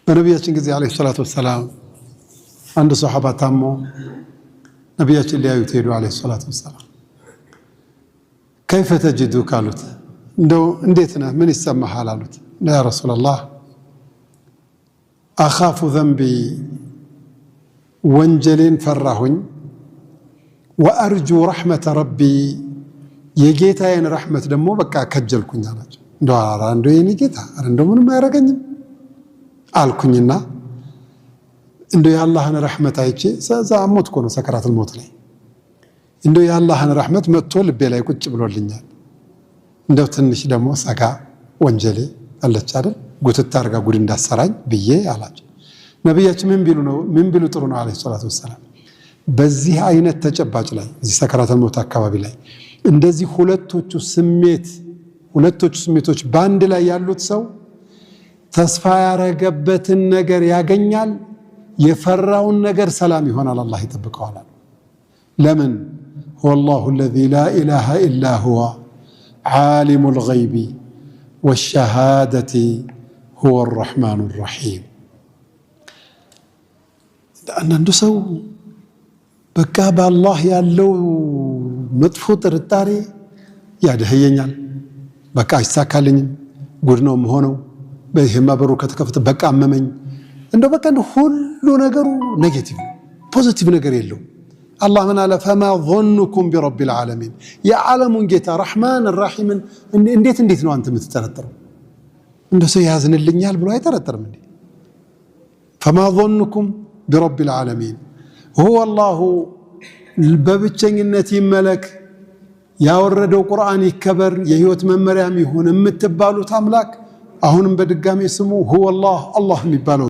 በነቢያችን ጊዜ አለይሂ ሰላቱ ወሰላም አንድ ሱሐባ ታሞ ነቢያችን ሊያዩት ሄዱ አለይሂ ሰላቱ ወሰላም። كيف تجدك አሉት። እንደው እንዴት ነህ ምን ይሰማሃል አሉት። ያ ረሱላህ أخاف ذنبي ወንጀሌን ፈራሁኝ وأرجو رحمة ربي የጌታዬን ረህመት ደግሞ በቃ ከጀልኩኝ አላቸው። እንደው የኔ ጌታ እንደው ምንም አያረጋኝም አልኩኝና እንደው የአላህን ረህመት አይቼ ሰዛ ሞት እኮ ነው ሰከራተል ሞት ላይ እንደው የአላህን ረህመት መጥቶ ልቤ ላይ ቁጭ ብሎልኛል። እንደው ትንሽ ደግሞ ሰጋ ወንጀሌ አለች አይደል ጉትት አርጋ ጉድ እንዳሰራኝ ብዬ አላቸው። ነብያችን ምን ቢሉ ጥሩ ነው አለይሂ ሰላቱ ወሰላም በዚህ አይነት ተጨባጭ ላይ እዚህ ሰከራተል ሞት አካባቢ ላይ እንደዚህ ሁለቶቹ ስሜቶች ባንድ ላይ ያሉት ሰው ተስፋ ያረገበትን ነገር ያገኛል፣ የፈራውን ነገር ሰላም ይሆናል፣ አላህ ይጠብቀዋል። ለምን هو الله الذي لا إله إلا هو عالم الغيب والشهادة هو الرحمن الرحيم። አንዳንዱ ሰው በቃ በአላህ ያለው መጥፎ ጥርጣሬ ያደህየኛል፣ በቃ አይሳካልኝም፣ ጉድ ነው የምሆነው፣ በይሄማ በሩ ከተከፈተ በቃ አመመኝ። እንደው በቃ ሁሉ ነገሩ ኔጌቲቭ ፖዚቲቭ ነገር የለው። አላህ ምን አለ فما ظنكم برب العالمين የዓለሙን ጌታ ረህማን الرحيم እንዴት ነው አንተ የምትጠረጥረው? እንደው ሰው ያዝንልኛል ብሎ አይጠረጥርም እንዴ? فما ظنكم برب العالمين هو الله በብቸኝነት ይመለክ ያወረደው ቁርአን ይከበር የህይወት መመሪያም ይሁን የምትባሉት አምላክ አሁንም በድጋሚ ስሙ هو الله የሚባለው